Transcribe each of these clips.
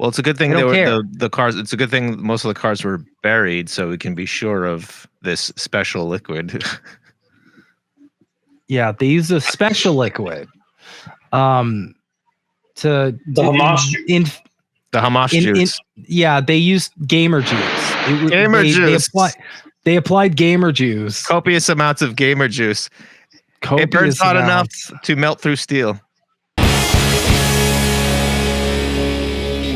Well, it's a good thing They don't care. the cars. It's a good thing most of the cars were buried, so we can be sure of this special liquid. Yeah, they use a special liquid. The Hamas juice. The Hamas juice. Yeah, they used gamer juice. Juice. They applied gamer juice. Copious amounts of gamer juice. It burns hot enough to melt through steel.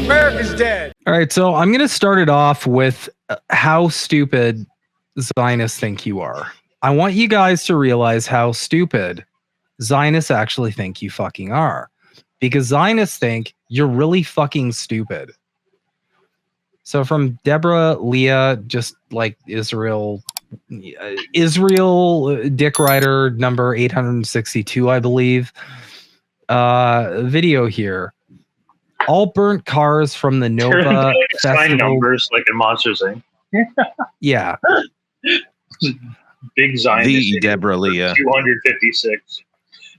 America's dead. All right, so I'm going to start it off with how stupid Zionists think you are. I want you guys to realize how stupid Zionists actually think you fucking are. Because Zionists think you're really fucking stupid. So from Deborah Leah, just like Israel Dick Rider number 862, I believe. Video here. All burnt cars from the Nova Festival. Numbers like in Monsters Inc. Yeah. Big Zionist. The Deborah Leah. 256.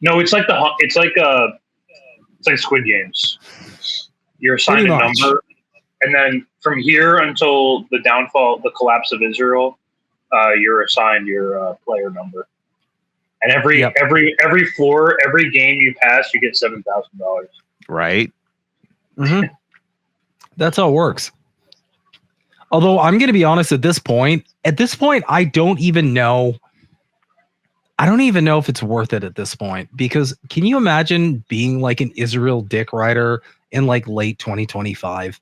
No, it's like Squid Games. You're assigned a number, and then from here until the the collapse of Israel, you're assigned your player number. And every floor, every game you pass, you get $7,000. Right. Mm-hmm. That's how it works. Although I'm going to be honest, at this point, I don't even know if it's worth it at this point, because can you imagine being like an Israel Dick Rider in like late 2025?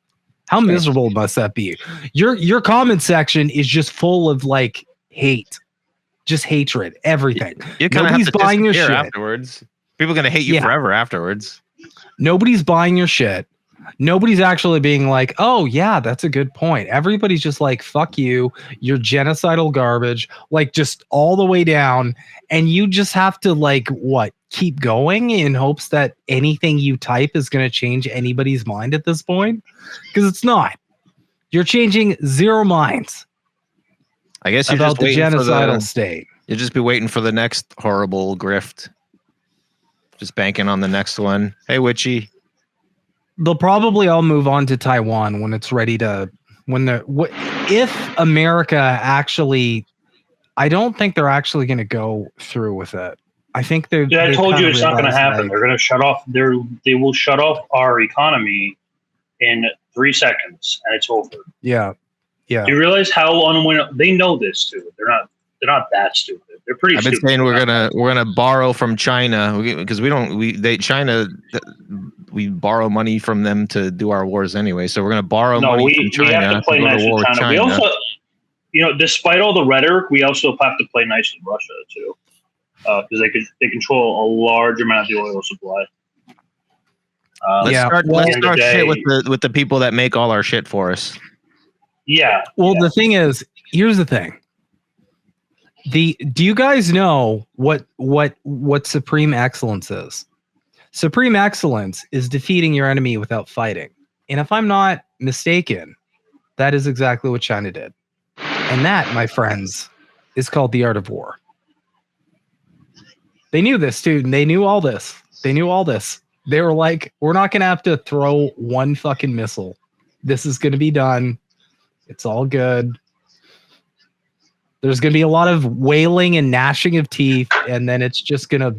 How miserable must that be? Your comment section is just full of like hate, just hatred, everything. Nobody's buying your shit afterwards. People are going to hate you forever afterwards. Nobody's buying your shit. Nobody's actually being like, oh yeah, that's a good point. Everybody's just like, fuck you, you're genocidal garbage, like just all the way down. And you just have to like, keep going in hopes that anything you type is going to change anybody's mind at this point? Because it's not. You're changing zero minds. I guess you're about just the genocidal state. You'll just be waiting for the next horrible grift. Just banking on the next one. Hey, Witchy. They'll probably all move on to Taiwan when it's ready to. If America actually, I don't think they're actually going to go through with it. I think they're. Yeah, I told you it's not going to happen. They're going to shut off. They will shut off our economy in 3 seconds, and it's over. Yeah, yeah. Do you realize how unwinnable? They know this too. They're not that stupid. They're pretty. I've been saying we're gonna borrow from China because China. We borrow money from them to do our wars ananyway, so we're going to borrow money from China. We have to play nice with China. We also, despite all the rhetoric, we also have to play nice with Russia too, because they control a large amount of the oil supply. Let's start shit with the people that make all our shit for us. Yeah. Well, the thing is, here's the thing. Do you guys know what supreme excellence is? Supreme excellence is defeating your enemy without fighting. And if I'm not mistaken, that is exactly what China did. And that, my friends, is called the art of war. They knew this, too. And they knew all this. They were like, we're not going to have to throw one fucking missile. This is going to be done. It's all good. There's going to be a lot of wailing and gnashing of teeth, and then it's just going to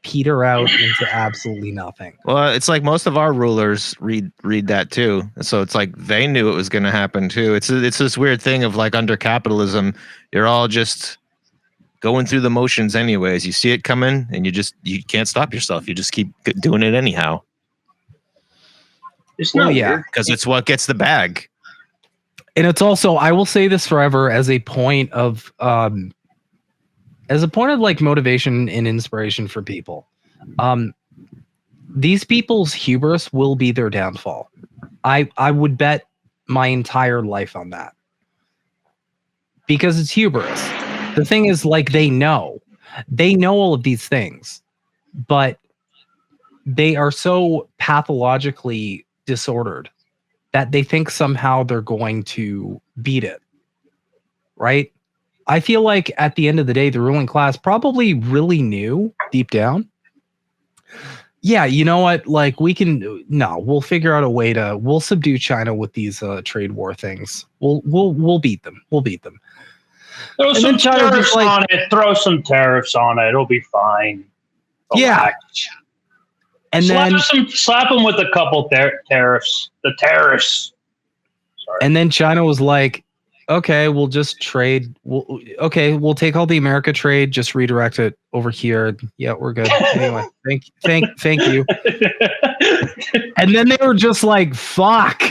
peter out into absolutely nothing. Well, it's like most of our rulers read that too, so it's like they knew it was going to happen too. It's this weird thing of like under capitalism, you're all just going through the motions anyways. You see it coming, and you can't stop yourself. You just keep doing it anyhow. It's not because it's what gets the bag. And it's also, I will say this forever as a point of like motivation and inspiration for people. These people's hubris will be their downfall. I would bet my entire life on that. Because it's hubris. The thing is, like, they know all of these things, but they are so pathologically disordered that they think somehow they're going to beat it. Right? I feel like at the end of the day, the ruling class probably really knew deep down Yeah, you know what? Like we'll figure out a way we'll subdue China with these trade war things. We'll beat them. We'll beat them. Throw some tariffs on it. Throw some tariffs on it. It'll be fine. Relax. Yeah. And then slap them with a couple tariffs. The tariffs. Sorry. And then China was like, okay, we'll just trade. We'll take all the America trade, just redirect it over here. Yeah, we're good. Anyway, thank you. And then they were just like, fuck.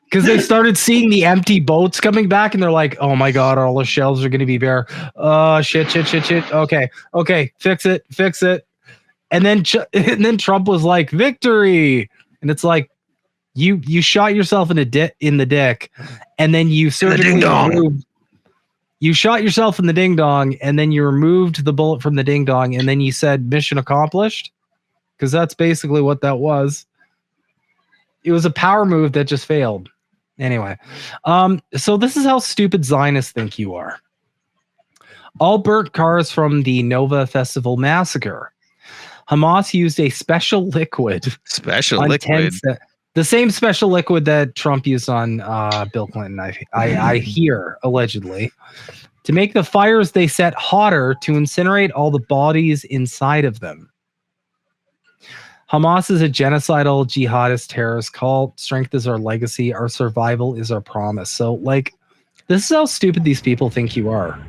Because they started seeing the empty boats coming back, and they're like, "Oh my god, all the shelves are going to be bare." Oh shit. Okay, fix it. And then Trump was like, "Victory!" And it's like, you shot yourself in the dick, and then you surgically removed. You shot yourself in the ding dong, and then you removed the bullet from the ding dong, and then you said mission accomplished, because that's basically what that was. It was a power move that just failed. Anyway, so this is how stupid Zionists think you are. All burnt cars from the Nova Festival massacre. Hamas used a special liquid. The same special liquid that Trump used on Bill Clinton, I hear, allegedly, to make the fires they set hotter to incinerate all the bodies inside of them. Hamas is a genocidal jihadist terrorist cult. Strength is our legacy. Our survival is our promise. So, like, this is how stupid these people think you are.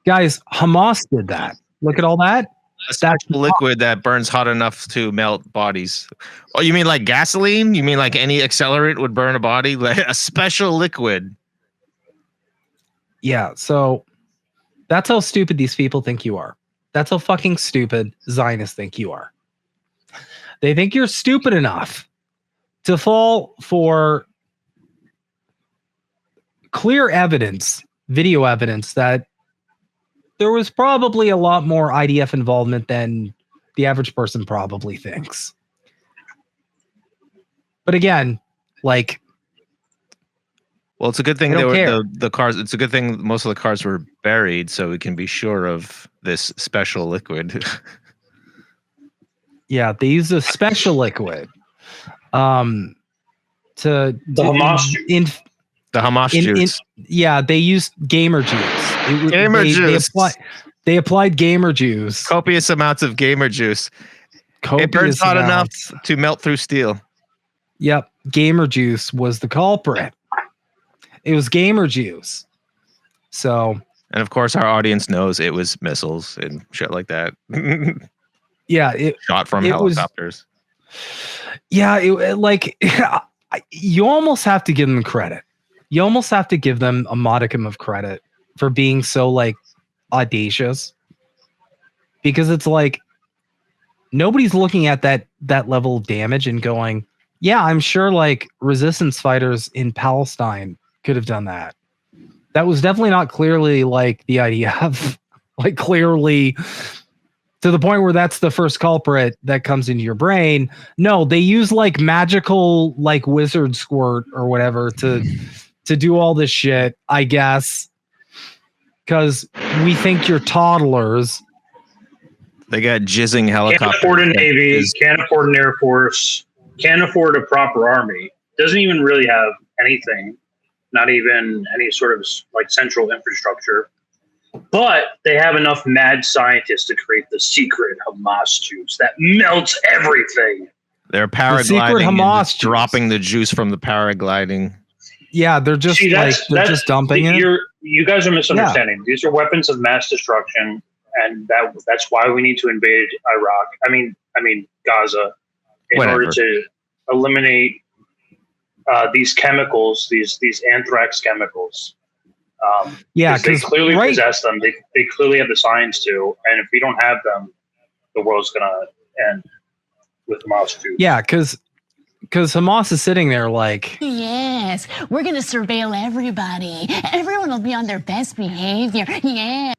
Guys, Hamas did that. Look at all that. That's liquid that burns hot enough to melt bodies. Oh, you mean like gasoline? You mean like any accelerant would burn a body? Like a special liquid. Yeah, so that's how stupid these people think you are. That's how fucking stupid Zionists think you are. They think you're stupid enough to fall for clear evidence, video evidence, that there was probably a lot more IDF involvement than the average person probably thinks. But again, like, well, it's a good thing the cars. It's a good thing most of the cars were buried, so we can be sure of this special liquid. Yeah, they use a special liquid. The Hamas juice. Yeah, they used gamer juice. They applied gamer juice. Copious amounts of gamer juice. It burns hot enough to melt through steel. Yep, gamer juice was the culprit. It was gamer juice. So, and of course, our audience knows it was missiles and shit like that. Yeah, shot from helicopters. You almost have to give them credit. You almost have to give them a modicum of credit for being so, like, audacious, because it's like nobody's looking at that level of damage and going, yeah, I'm sure like resistance fighters in Palestine could have done that. That was definitely not clearly like the IDF, like clearly to the point where that's the first culprit that comes into your brain. No, they use like magical like wizard squirt or whatever to do all this shit, I guess, because we think you're toddlers. They got jizzing helicopters. Can't afford a Navy, can't afford an Air Force, can't afford a proper army. Doesn't even really have anything, not even any sort of like central infrastructure. But they have enough mad scientists to create the secret Hamas juice that melts everything. They're paragliding and just dropping the juice from the paragliding. Yeah, they're just they're just dumping it. You guys are misunderstanding. Yeah. These are weapons of mass destruction, and that's why we need to invade Iraq. I mean Gaza, in order to eliminate these chemicals, these anthrax chemicals. Yeah, because they clearly possess them. They clearly have the science to, and if we don't have them, the world's gonna end with Hamas too. Yeah, because Hamas is sitting there like, yes, we're gonna surveil everybody. Everyone will be on their best behavior. Yeah.